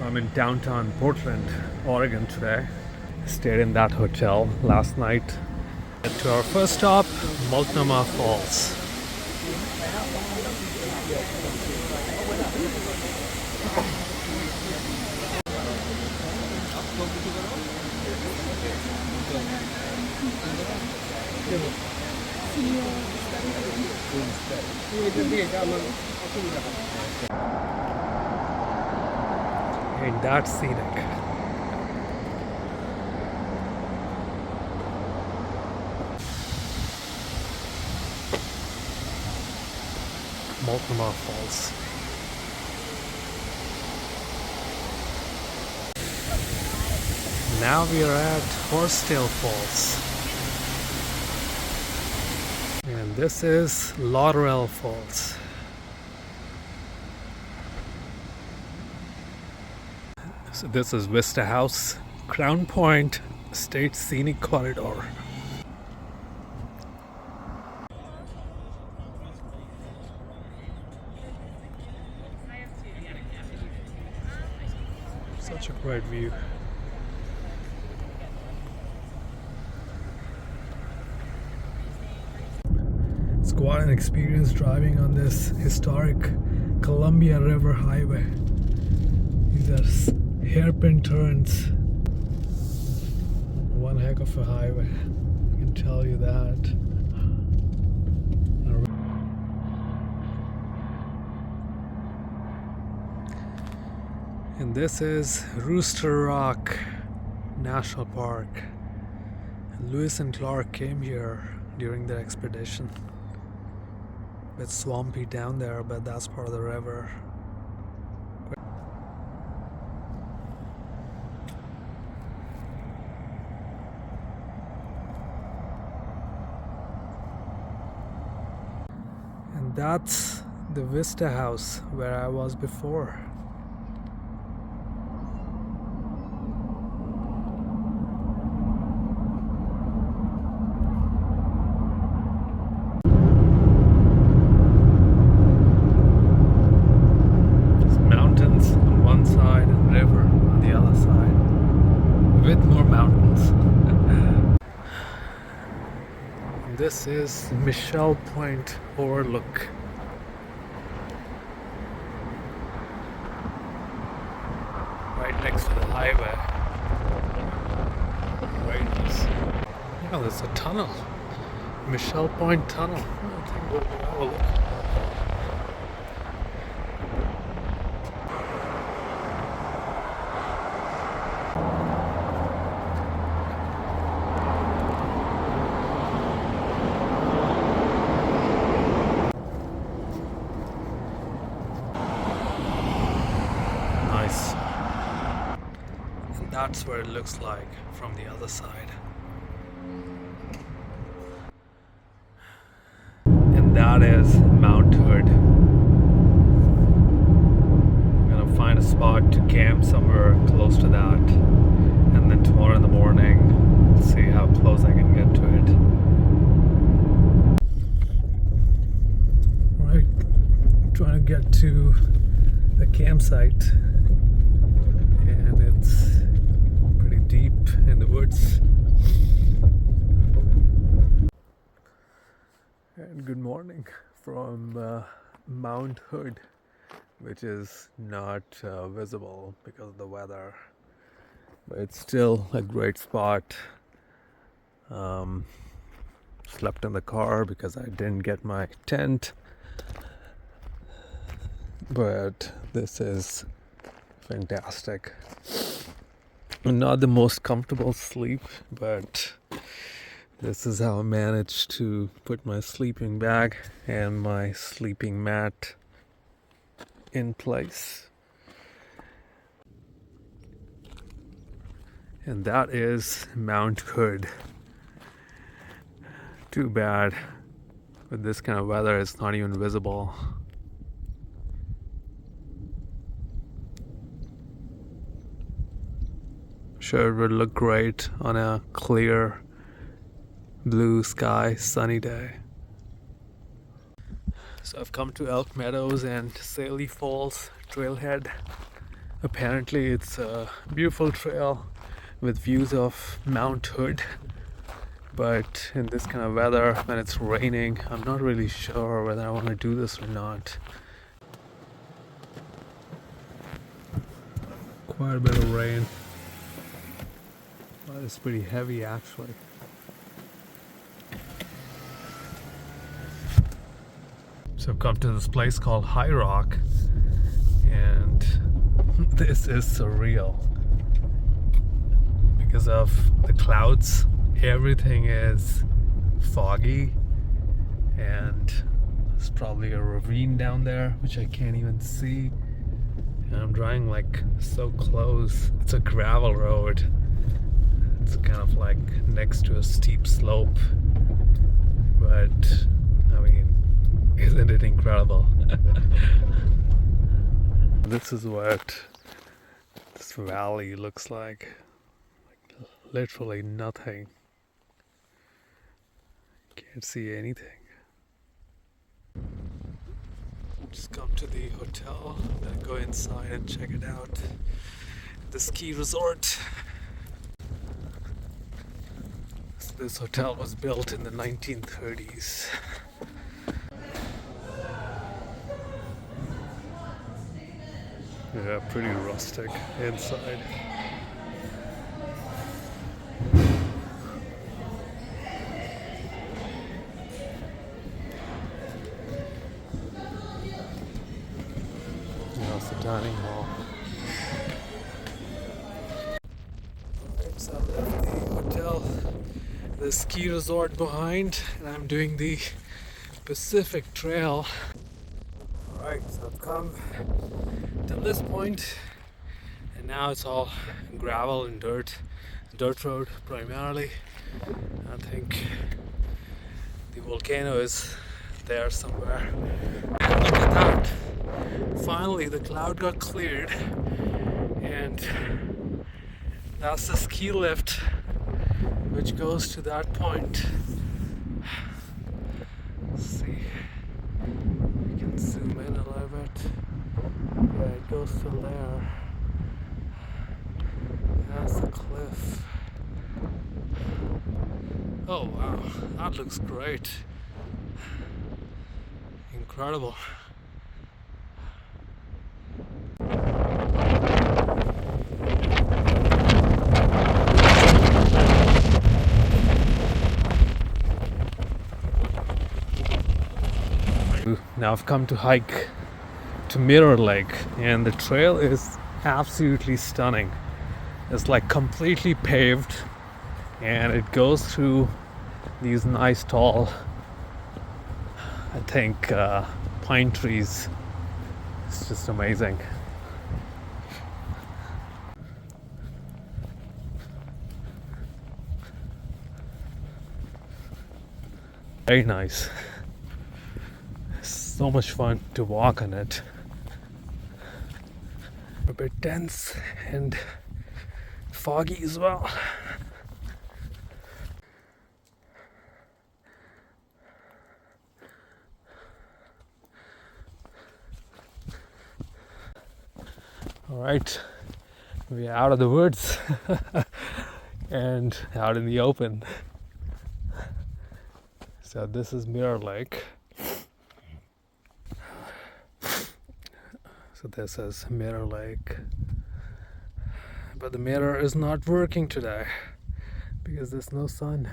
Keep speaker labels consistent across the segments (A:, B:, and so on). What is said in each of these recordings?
A: So I'm in downtown Portland, Oregon today. Stayed in that hotel last night. To our first stop, Multnomah Falls. Ain't that scenic? Multnomah Falls. Now we are at Horsetail Falls. And this is Laurel Falls. So this is Vista House, Crown Point State Scenic Corridor. Such a great view. It's quite an experience driving on this historic Columbia River Highway. These are hairpin turns. One heck of a highway, I can tell you that. And this is Rooster Rock National Park. Lewis and Clark came here during their expedition. It's swampy down there, but that's part of the river. And that's the Vista House where I was before. With more mountains. This is Michelle Point Overlook. Right next to the highway. Very nice. Yeah, there's a tunnel. Michelle Point Tunnel. I think we'll have a look. That's what it looks like from the other side. And that is Mount Hood. I'm gonna find a spot to camp somewhere close to that. And then tomorrow in the morning, see how close I can get to it. Alright, I'm trying to get to the campsite. And it's deep in the woods. And good morning from Mount Hood, which is not visible because of the weather, but it's still a great spot. Slept in the car because I didn't get my tent, but this is fantastic. Not the most comfortable sleep, but this is how I managed to put my sleeping bag and my sleeping mat in place. And that is Mount Hood. Too bad with this kind of weather it's not even visible. Sure, it would look great on a clear blue sky sunny day. So I've come to Elk Meadows and Saley Falls Trailhead. Apparently, it's a beautiful trail with views of Mount Hood. But in this kind of weather, when it's raining, I'm not really sure whether I want to do this or not. Quite a bit of rain. Well, it's pretty heavy actually. So I've come to this place called High Rock, and this is surreal. Because of the clouds, everything is foggy, and there's probably a ravine down there which I can't even see. And I'm driving like so close. It's a gravel road. It's kind of like next to a steep slope. But I mean, isn't it incredible? This is what this valley looks like. Literally nothing. Can't see anything. Just come to the hotel, then go inside and check it out. The ski resort. So this hotel was built in the 1930s. Yeah, pretty rustic inside. That's the dining hall. Alright, so I left the hotel, the ski resort behind, and I'm doing the Pacific Trail. Alright, so I've come to this point, and now it's all gravel and dirt road primarily. I think the volcano is there somewhere. And look at that! Finally, the cloud got cleared, and that's the ski lift which goes to that point. Let's see, we can zoom in a little bit. Yeah, it goes to there. That's the cliff. Oh wow, that looks great. Incredible. Now I've come to hike to Mirror Lake, and the trail is absolutely stunning. It's like completely paved, and it goes through these nice tall, I think, pine trees. It's just amazing. Very nice. So much fun to walk on it. A bit dense and foggy as well. All right, we're out of the woods and out in the open. So this is Mirror Lake. So this is Mirror Lake. But the mirror is not working today because there's no sun.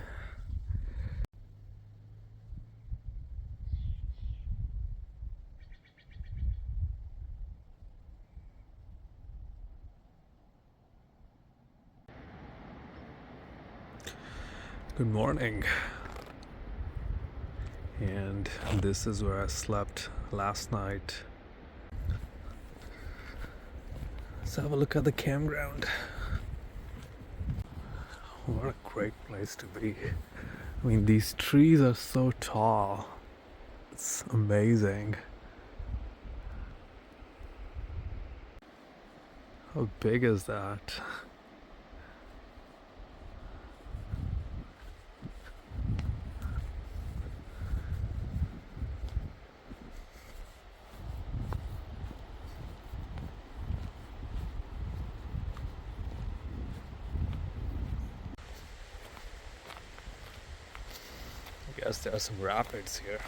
A: Good morning. And this is where I slept last night. Let's have a look at the campground. What a great place to be. I mean, these trees are so tall. It's amazing. How big is that? Guess there are some rapids here.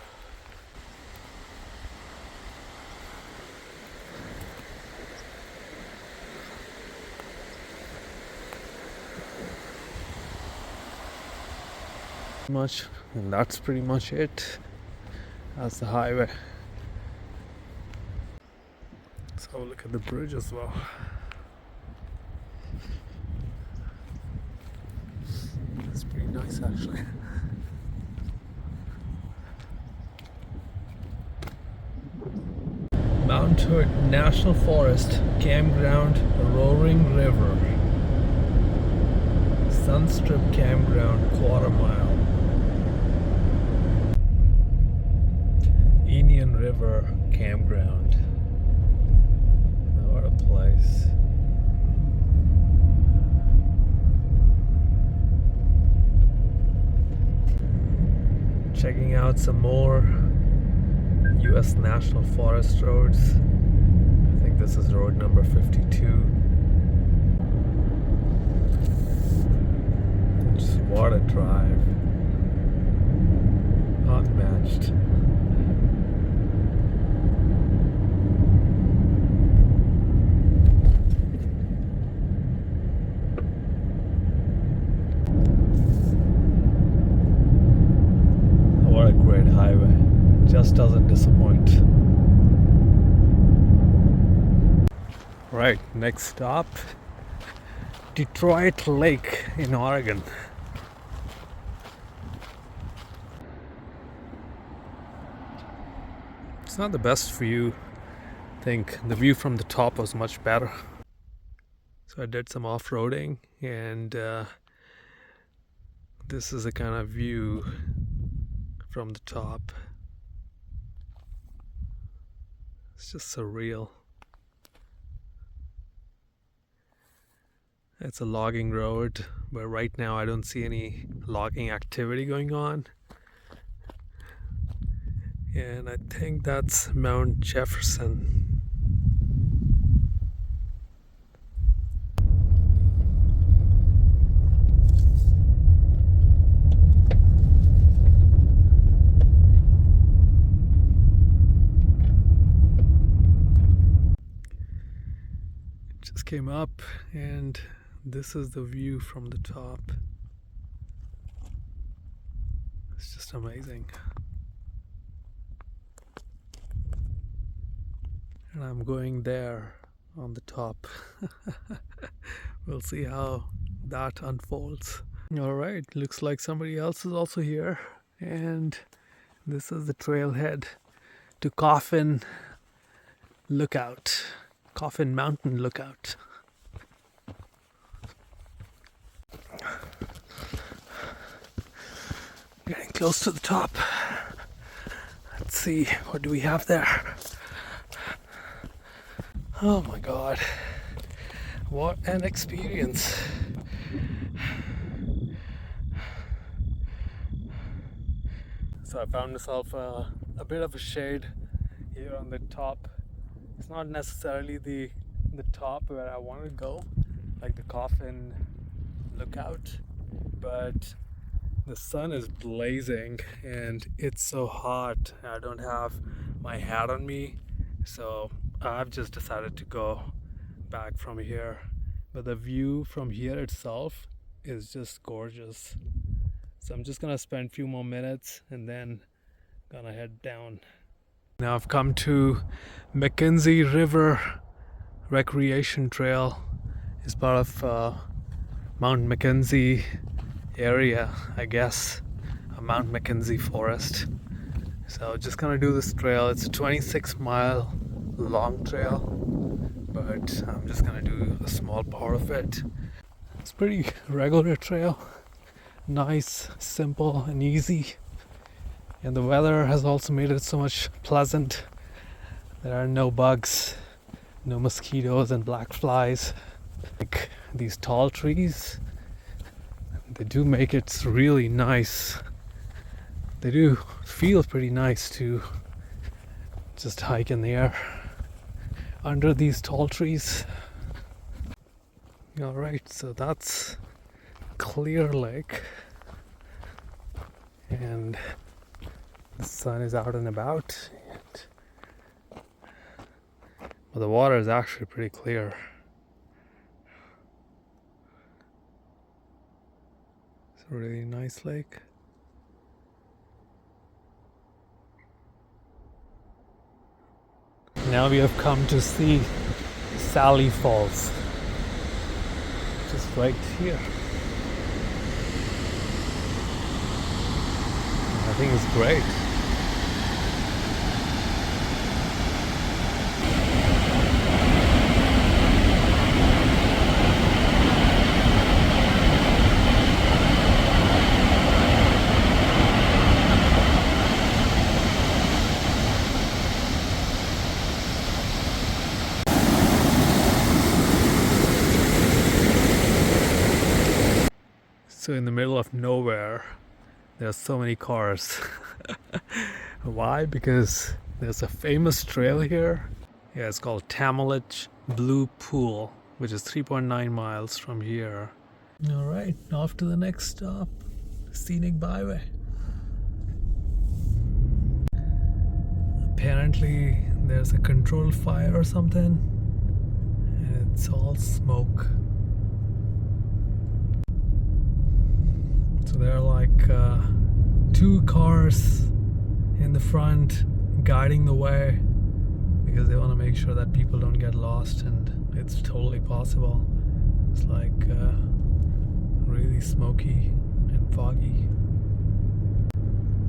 A: Much, and that's pretty much it. That's the highway. Let's have a look at the bridge as well. It's pretty nice actually. Mount Hood National Forest Campground, Roaring River, Sunstrip Campground, quarter mile, Indian River Campground. What a place. Checking out some more US National Forest roads. I think this is road number 52. Just what a drive. Unmatched. What a great highway. Just doesn't disappoint. Right, next stop, Detroit Lake in Oregon. It's not the best view. I think the view from the top was much better. So I did some off-roading, and this is the kind of view from the top. It's just surreal. It's a logging road, but right now I don't see any logging activity going on. And I think that's Mount Jefferson. Just came up, and this is the view from the top. It's just amazing. And I'm going there on the top. We'll see how that unfolds. Alright, looks like somebody else is also here. And this is the trailhead to Coffin Lookout. Coffin Mountain Lookout. Getting close to the top. Let's see, what do we have there? Oh my god, what an experience. So I found myself a bit of a shade here on the top. It's not necessarily the top where I want to go, like the Coffin Lookout, but the sun is blazing and it's so hot. I don't have my hat on me, so I've just decided to go back from here. But the view from here itself is just gorgeous. So I'm just gonna spend a few more minutes and then gonna head down. Now I've come to Mackenzie River Recreation Trail. It's part of Mount Mackenzie area, I guess, a Mount Mackenzie forest. So just gonna do this trail. It's a 26-mile long trail, but I'm just gonna do a small part of it. It's pretty regular trail, nice, simple and easy, and the weather has also made it so much pleasant. There are no bugs, no mosquitoes and black flies. Like these tall trees, they do make it really nice. They do feel pretty nice to just hike in the air under these tall trees. Alright, so that's Clear Lake. and the sun is out and about. But the water is actually pretty clear. It's a really nice lake. Now we have come to see Sally Falls, which is right here. I think it's great. So in the middle of nowhere, there's so many cars. Why? Because there's a famous trail here. Yeah, it's called Tamalich Blue Pool, which is 3.9 miles from here. All right, off to the next stop, Scenic Byway. Apparently there's a controlled fire or something, and it's all smoke. So there are like 2 cars in the front guiding the way because they want to make sure that people don't get lost, and it's totally possible. It's like really smoky and foggy.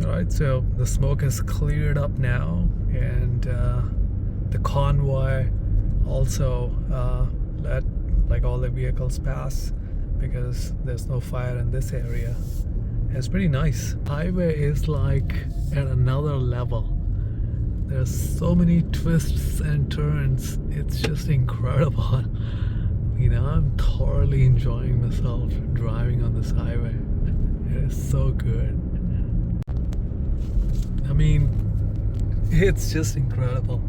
A: Alright, so the smoke has cleared up now, and the convoy also let like all the vehicles pass because there's no fire in this area. And it's pretty nice. Highway is like at another level. There's so many twists and turns. It's just incredible. You know, I'm thoroughly enjoying myself driving on this highway. It is so good. I mean, it's just incredible.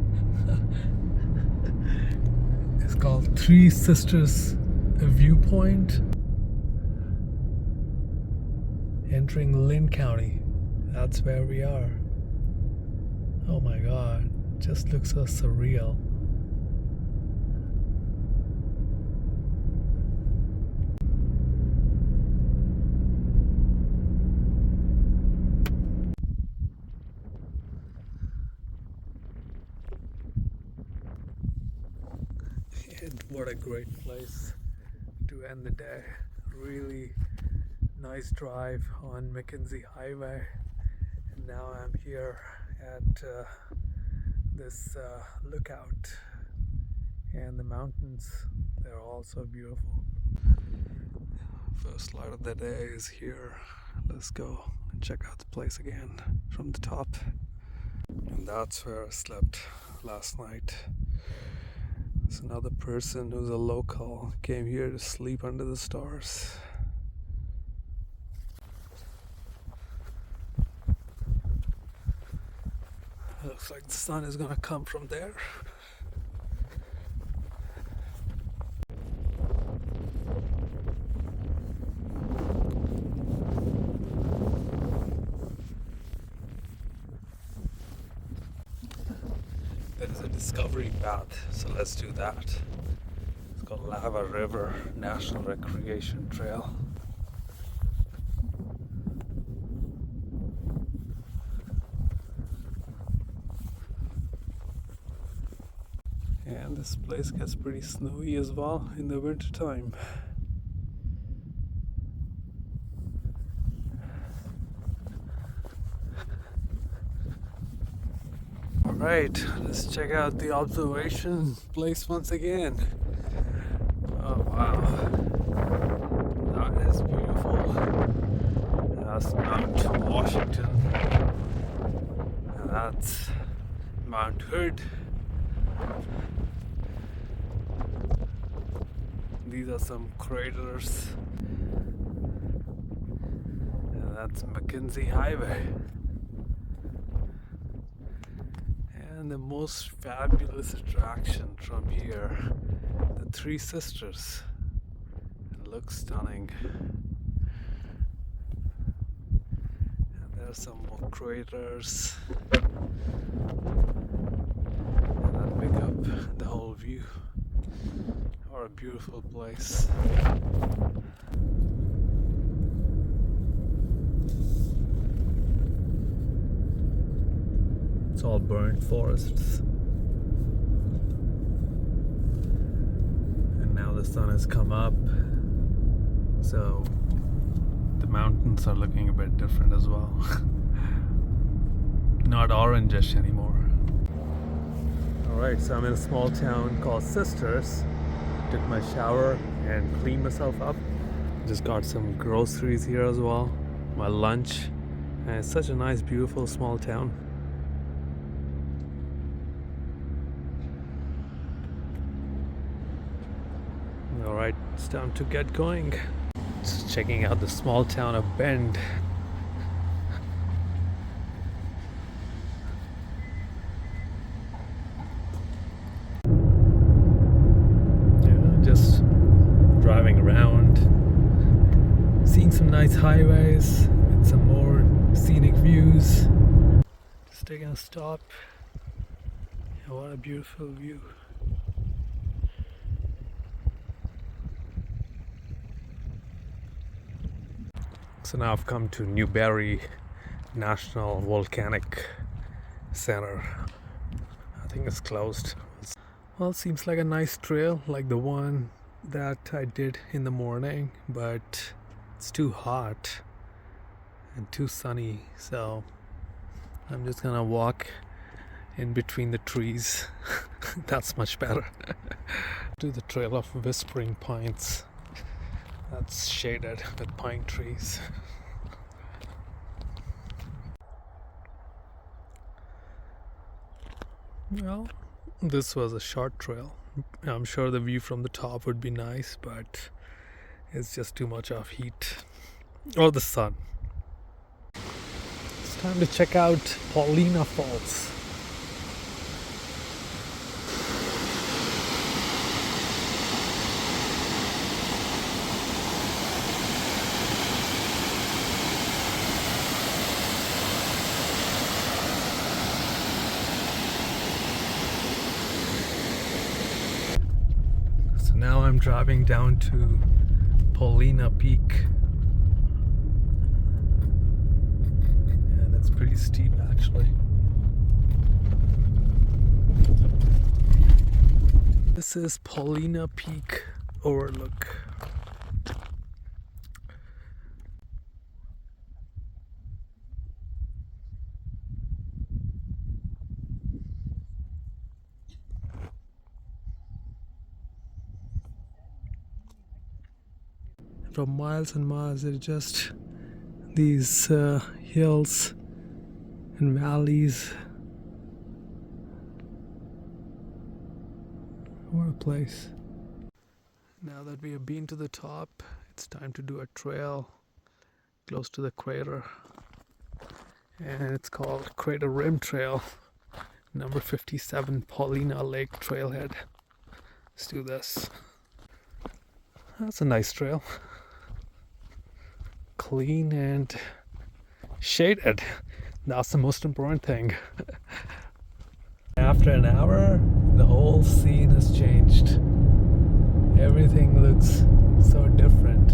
A: It's called Three Sisters Viewpoint. Entering Lynn County. That's where we are. Oh my god, just looks so surreal. And what a great place to end the day. Really nice drive on Mackenzie Highway, and now I'm here at this lookout, and the mountains, they're all so beautiful. First light of the day is here. Let's go and check out the place again from the top. And that's where I slept last night. There's another person who's a local came here to sleep under the stars. Looks like the sun is gonna come from there. There is a discovery path, so let's do that. It's called Lava River National Recreation Trail. And this place gets pretty snowy as well in the winter time. Alright, let's check out the observation place once again. Oh wow, that is beautiful. That's Mount Washington, and that's Mount Hood. These are some craters, and that's Mackenzie Highway. And the most fabulous attraction from here, the Three Sisters. It looks stunning. And There's some more craters. And that pick up the whole view. What a beautiful place. It's all burnt forests. And now the sun has come up, so the mountains are looking a bit different as well. Not orangish anymore. Alright, so I'm in a small town called Sisters. Took my shower and cleaned myself up. Just got some groceries here as well. My lunch. And it's such a nice, beautiful small town. Alright, it's time to get going. Just checking out the small town of Bend. Yeah, just driving around, seeing some nice highways with some more scenic views. Just taking a stop. Yeah, what a beautiful view. So now I've come to Newberry National Volcanic Center. I think it's closed. Well, it seems like a nice trail like the one that I did in the morning, but it's too hot and too sunny, so I'm just gonna walk in between the trees. That's much better. To the Trail of Whispering Pines. That's shaded with pine trees. Well, this was a short trail. I'm sure the view from the top would be nice, but it's just too much of heat or the sun. It's time to check out Paulina Falls. So now I'm driving down to Paulina Peak. And it's pretty steep actually. This is Paulina Peak Overlook. For miles and miles, it's just these hills and valleys. What a place. Now that we have been to the top, it's time to do a trail close to the crater. And it's called Crater Rim Trail, number 57, Paulina Lake Trailhead. Let's do this. That's a nice trail. Clean and shaded. That's the most important thing. After an hour, the whole scene has changed. Everything looks so different.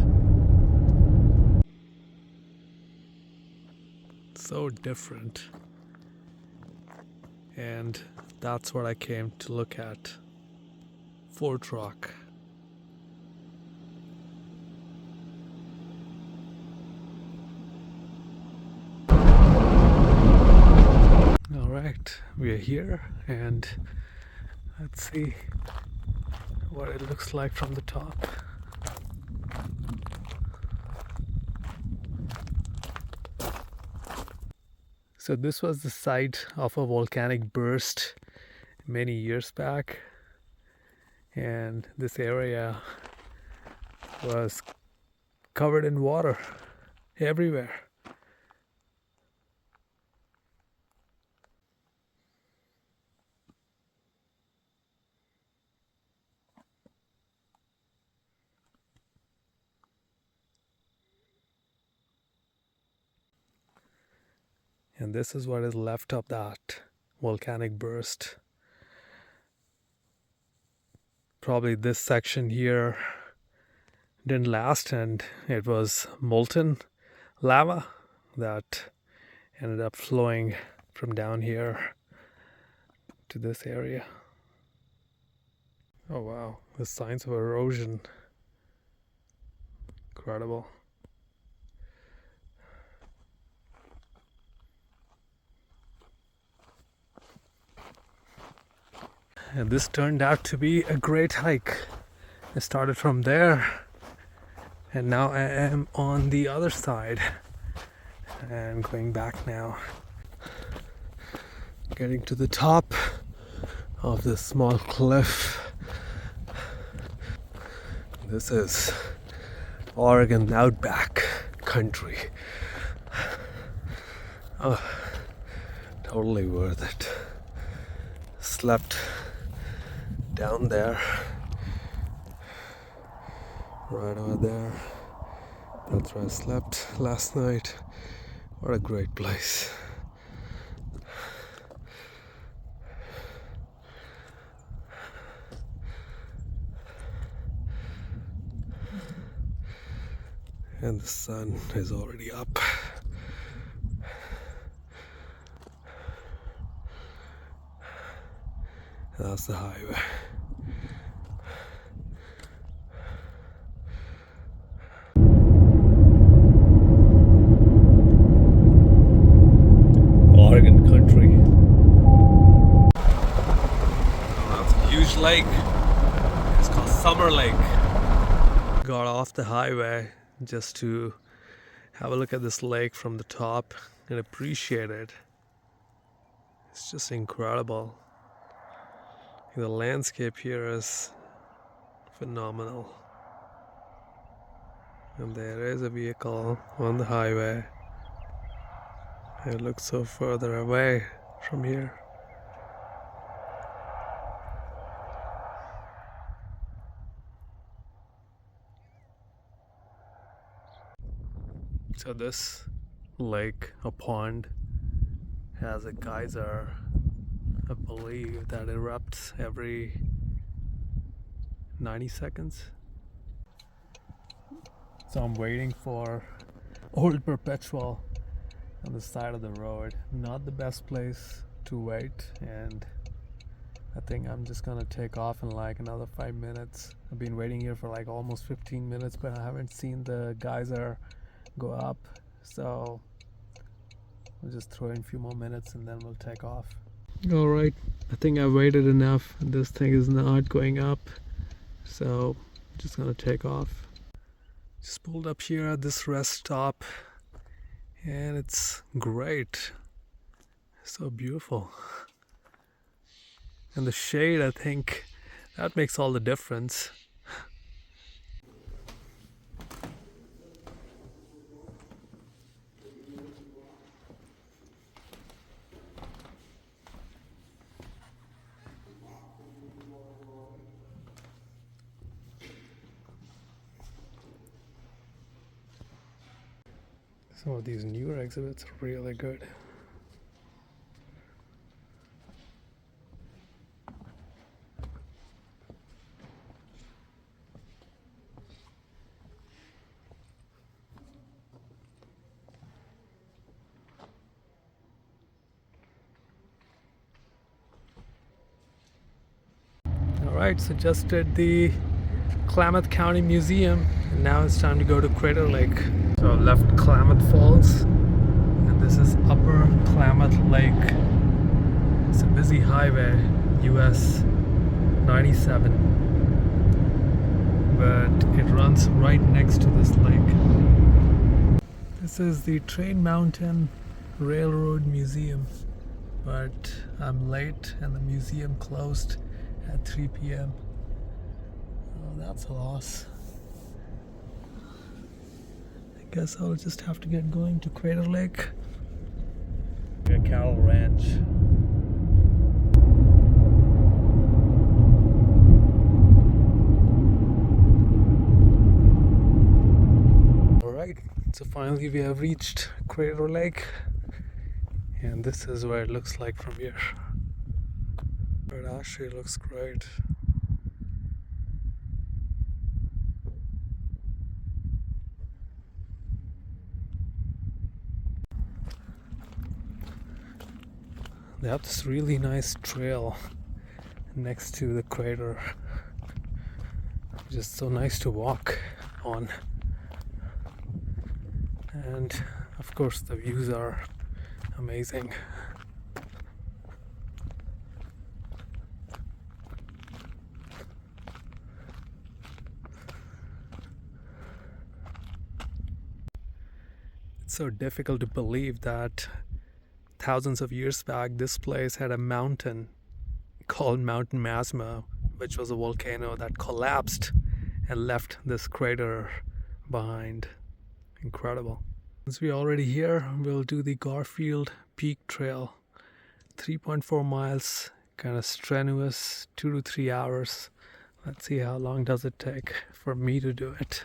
A: So different. And that's what I came to look at. Fort Rock. Alright, we are here and let's see what it looks like from the top. So this was the site of a volcanic burst many years back, and this area was covered in water everywhere. And this is what is left of that volcanic burst. Probably this section here didn't last, and it was molten lava that ended up flowing from down here to this area. Oh wow, the signs of erosion. Incredible. And this turned out to be a great hike. I started from there, and now I am on the other side and going back now. Getting to the top of this small cliff. This is Oregon outback country. Oh, totally worth it. Slept down there, right over there. That's where I slept last night. What a great place. And the sun is already up. That's the highway. Oregon country. Oh, that's a huge lake. It's called Summer Lake. Got off the highway just to have a look at this lake from the top and appreciate it. It's just incredible. The landscape here is phenomenal. And there is a vehicle on the highway. It looks so further away from here. So this lake, a pond, has a geyser, I believe, that erupts every 90 seconds. So I'm waiting for Old Perpetual on the side of the road. Not the best place to wait, and I think I'm just gonna take off in like another 5 minutes. I've been waiting here for like almost 15 minutes, but I haven't seen the geyser go up, so we'll just throw in a few more minutes and then we'll take off. All right, I think I've waited enough. This thing is not going up, so I'm just gonna take off. Just pulled up here at this rest stop, and it's great. So beautiful. And the shade, I think that makes all the difference. Some of these newer exhibits are really good. Alright, so just at the Klamath County Museum, and now it's time to go to Crater Lake. So I've left Klamath Falls, and this is Upper Klamath Lake. It's a busy highway, US 97, but it runs right next to this lake. This is the Train Mountain Railroad Museum, but I'm late and the museum closed at 3 p.m. Oh, that's a loss. I guess I'll just have to get going to Crater Lake. A cattle ranch. Alright, so finally we have reached Crater Lake, And this is what it looks like from here. But actually looks great. They have this really nice trail next to the crater, which is so nice to walk on. And of course the views are amazing. It's so difficult to believe that thousands of years back this place had a mountain called Mount Masma, which was a volcano that collapsed and left this crater behind. Incredible. Since we're already here, we'll do the Garfield Peak Trail. 3.4 miles, kind of strenuous, 2 to 3 hours. Let's see how long does it take for me to do it.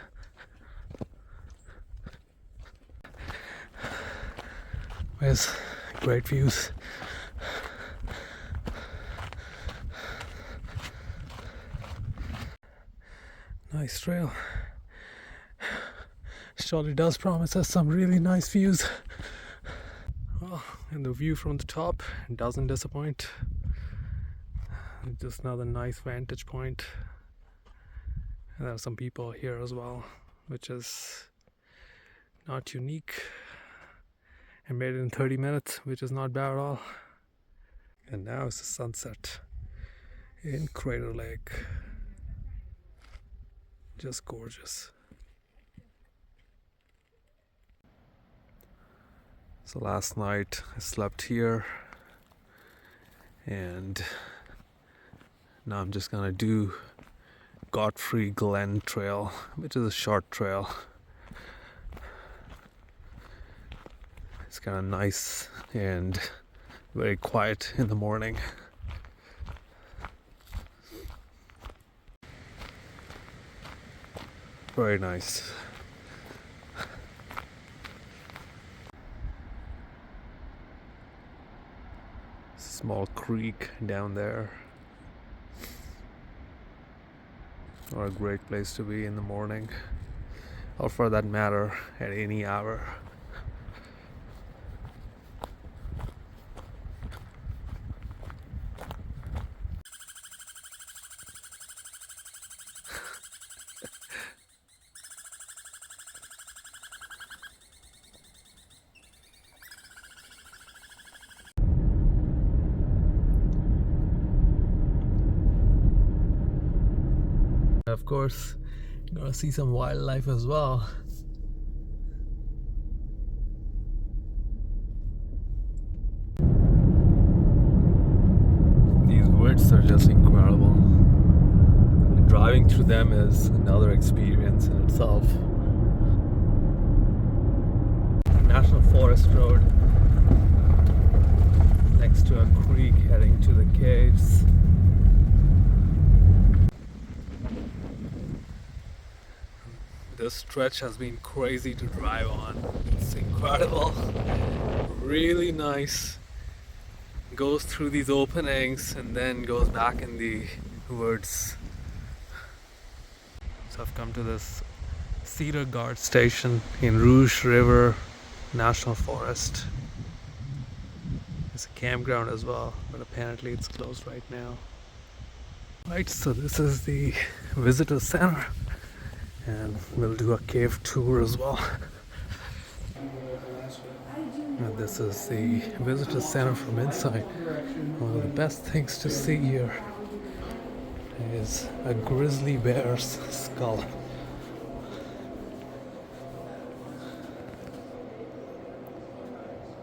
A: There's great views. Nice trail. Surely does promise us some really nice views. Oh, and the view from the top doesn't disappoint. Just another nice vantage point. And there are some people here as well, which is not unique. I made it in 30 minutes, which is not bad at all. And now it's the sunset in Crater Lake. Just gorgeous. So last night I slept here, and now I'm just gonna do Godfrey Glen Trail, which is a short trail. It's kind of nice and very quiet in the morning. Very nice. Small creek down there. Or a great place to be in the morning, or for that matter, at any hour. Of course, you're gonna see some wildlife as well. These woods are just incredible. Driving through them is another experience in itself. National Forest Road, next to a creek heading to the caves. This stretch has been crazy to drive on. It's incredible. Really nice. Goes through these openings and then goes back in the woods. So I've come to this Cedar Guard station in Rouge River National Forest. It's a campground as well, but apparently it's closed right now. Right, so this is the visitor center, and we'll do a cave tour as well. And this is the visitor center from inside. One of the best things to see here is a grizzly bear's skull.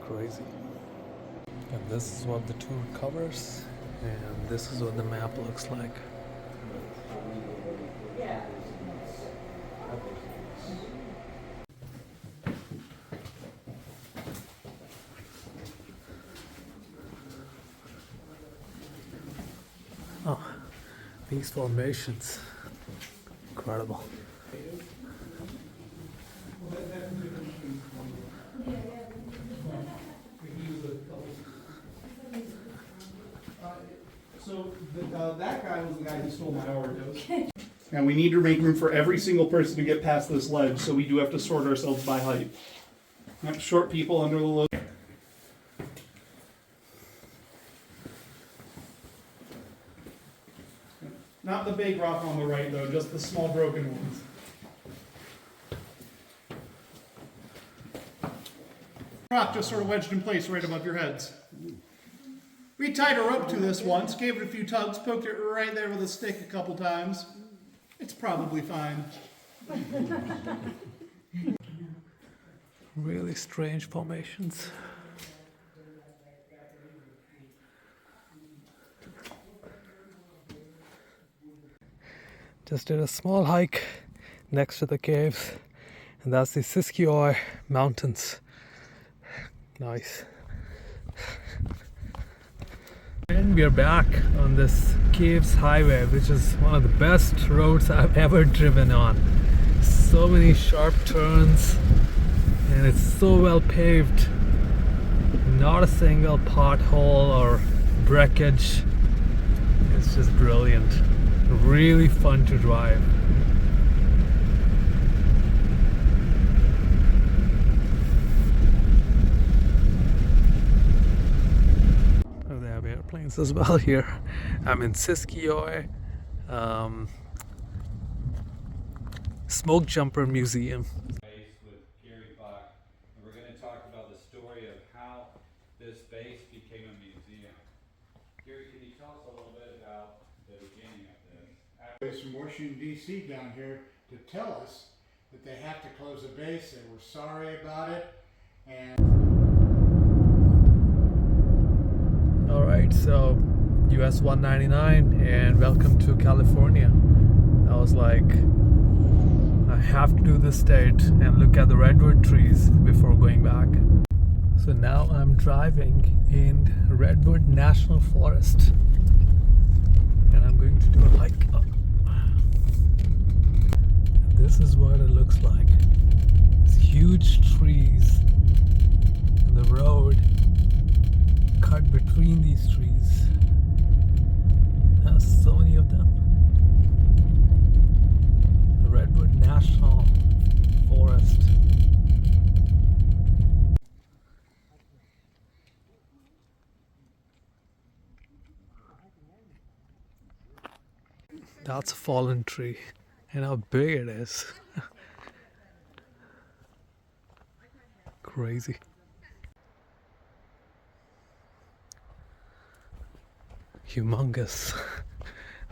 A: Crazy. And this is what the tour covers, and this is what the map looks like. Oh, these formations, incredible.
B: guy who stole my Oreos. And we need to make room for every single person to get past this ledge, so we do have to sort ourselves by height. Yep, short people under the low. Not the big rock on the right, though, just the small broken ones. Rock just sort of wedged in place right above your heads. We tied a rope to this once, gave it a few tugs, poked it right there with a stick a couple times. It's probably fine.
A: Really strange formations. Just did a small hike next to the caves, and that's the Siskiyou Mountains. Nice. And we are back on this Caves Highway, which is one of the best roads I've ever driven on. So many sharp turns, and it's so well paved. Not a single pothole or breakage. It's just brilliant. Really fun to drive. Oh, they have airplanes as well here. I'm in Siskiyou Smoke Jumper Museum.
C: With Gary Buck, and we're going to talk about the story of how this base became a museum. Gary, can you tell us a little bit about the beginning of this?
D: There's from Washington D.C. down here to tell us that they have to close the base. They were sorry about it, and
A: All right, so US 199 and welcome to California. I was like, I have to do this state and look at the redwood trees before going back. So now I'm driving in Redwood National Forest, and I'm going to do a hike up. This is what it looks like. These huge trees, and the road cut between these trees. There's so many of them. The Redwood National Forest. That's a fallen tree, and how big it is. Crazy. Humongous.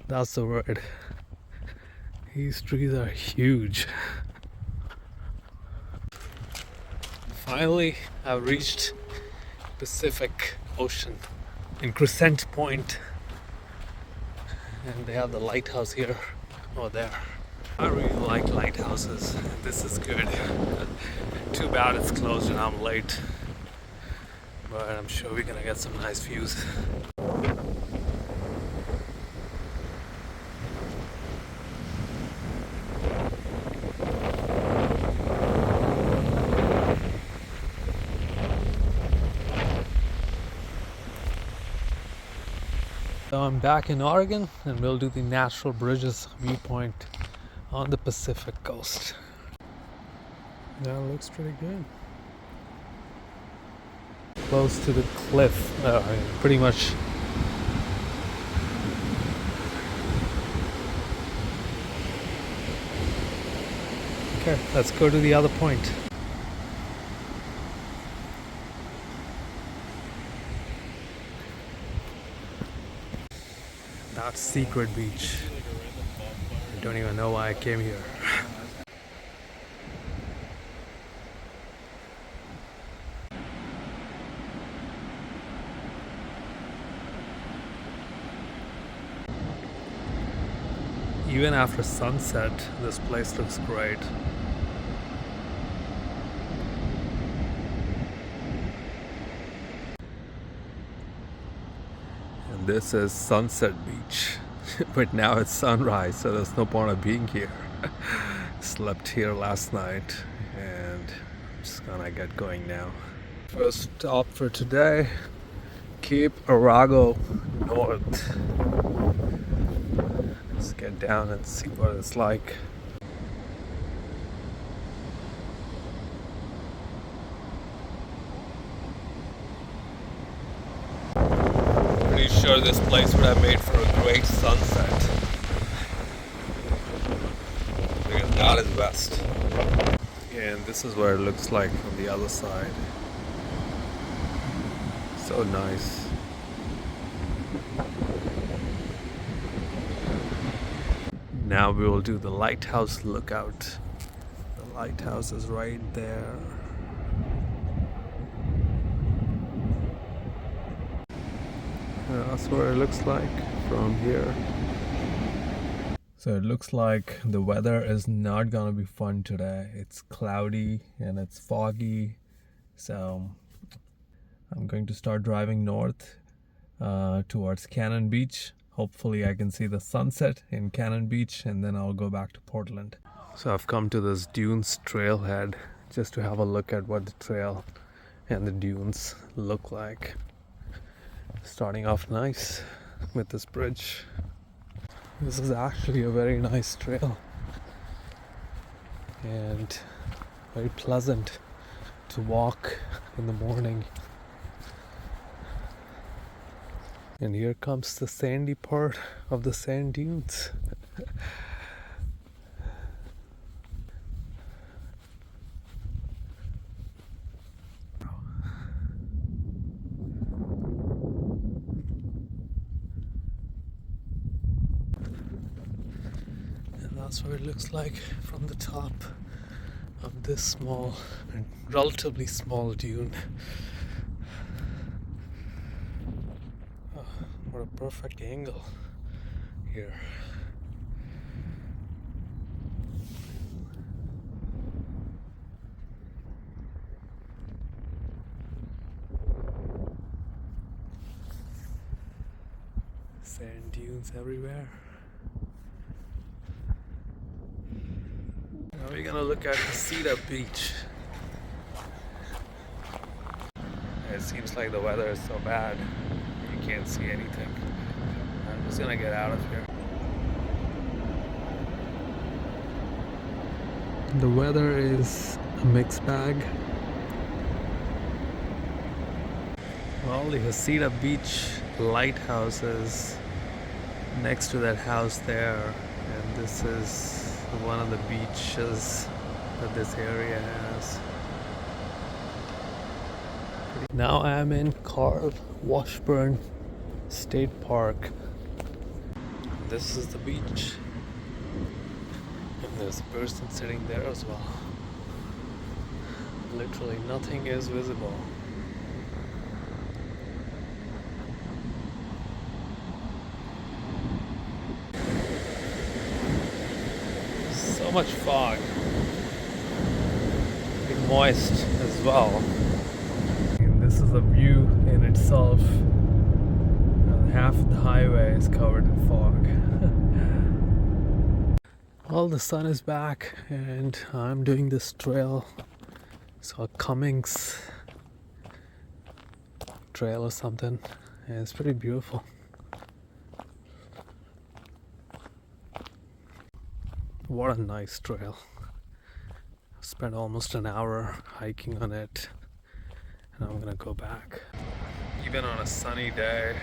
A: That's the word. These trees are huge. Finally, I've reached Pacific Ocean in Crescent Point. And they have the lighthouse here or there. I really like lighthouses. This is good. Too bad it's closed and I'm late. But I'm sure we're gonna get some nice views. So I'm back in Oregon, and we'll do the Natural Bridges viewpoint on the Pacific coast. That looks pretty good. Close to the cliff, pretty much. Okay, let's go to the other point. That's Secret Beach. I don't even know why I came here. Even after sunset, this place looks great. And this is Sunset Beach, but now it's sunrise, so there's no point of being here. Slept here last night, and I'm just gonna get going now. First stop for today, Cape Arago North. Let's get down and see what it's like. Pretty sure this place would have made for a great sunset. Because that is west. And this is what it looks like from the other side. So nice. Now we will do the lighthouse lookout. The lighthouse is right there. That's what it looks like from here. So it looks like the weather is not gonna be fun today. It's cloudy and it's foggy. So I'm going to start driving north towards Cannon Beach. Hopefully I can see the sunset in Cannon Beach and then I'll go back to Portland. So I've come to this dunes trailhead just to have a look at what the trail and the dunes look like. Starting off nice with this bridge. This is actually a very nice trail and very pleasant to walk in the morning. And here comes the sandy part of the sand dunes. And that's what it looks like from the top of this small and relatively small dune. What a perfect angle here. Sand dunes everywhere. Now we're gonna look at Cedar Beach. It seems like the weather is so bad. You can't see anything. I'm just gonna get out of here. The weather is a mixed bag. Well, the Hasita Beach lighthouse is next to that house there, and this is one of the beaches that this area has. Now I am in Carl Washburn State Park. This is the beach. And there's a person sitting there as well. Literally nothing is visible. So much fog. It's moist as well. This is a view in itself. Half the highway is covered in fog. Well, the sun is back and I'm doing this trail. It's called Cummings Trail or something. And it's pretty beautiful. What a nice trail. I've spent almost an hour hiking on it. And I'm gonna go back. Even on a sunny day,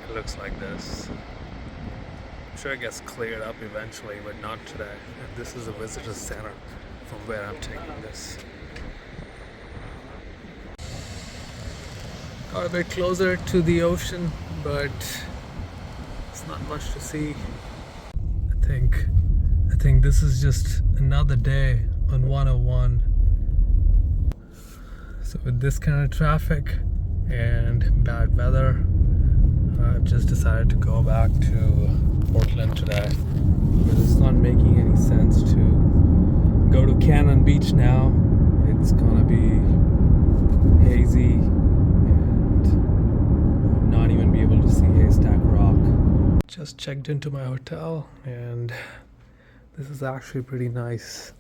A: it looks like this. I'm sure it gets cleared up eventually, but not today. And this is a visitor center from where I'm taking this. Got a bit closer to the ocean, but it's not much to see. I think this is just another day on 101. So with this kind of traffic and bad weather, I've just decided to go back to Portland today. But it's not making any sense to go to Cannon Beach now. It's gonna be hazy and not even be able to see Haystack Rock. Just checked into my hotel and this is actually pretty nice.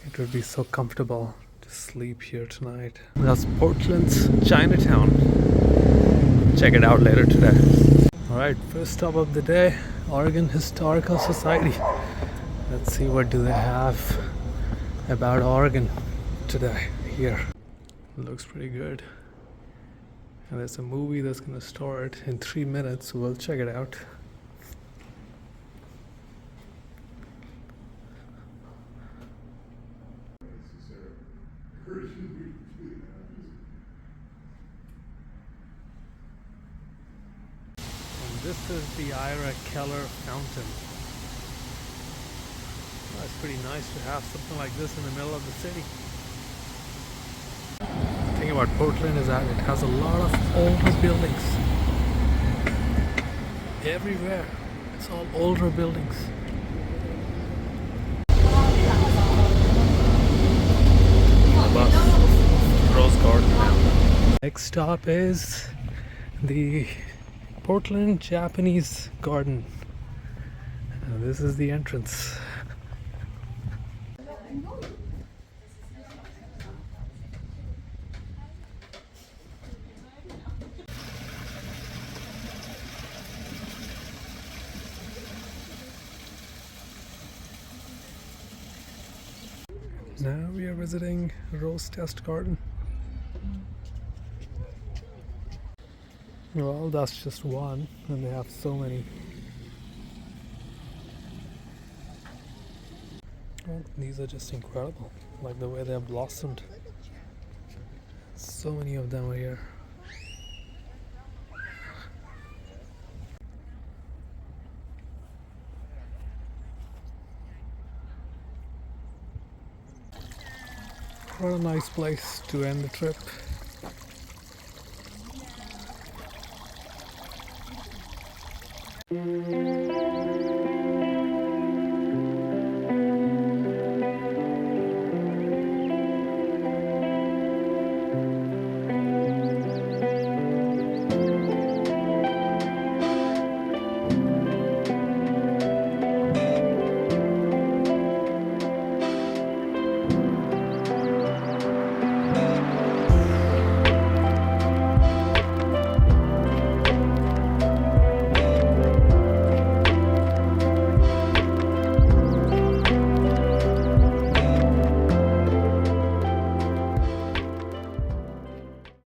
A: It would be so comfortable to sleep here tonight. That's Portland's Chinatown. Check it out later today. Alright, first stop of the day, Oregon Historical Society. Let's see what do they have about Oregon today here. Looks pretty good. And there's a movie that's gonna start in 3 minutes, so we'll check it out. And this is the Ira Keller Fountain. Well, it's pretty nice to have something like this in the middle of the city. The thing about Portland is that it has a lot of older buildings. Everywhere. It's all older buildings. The bus. Rose Garden now. Next stop is the Portland Japanese Garden. And this is the entrance. Now we are visiting Rose Test Garden. Well, that's just one, and they have so many. Well, these are just incredible, like the way they have blossomed. So many of them are here. What a nice place to end the trip.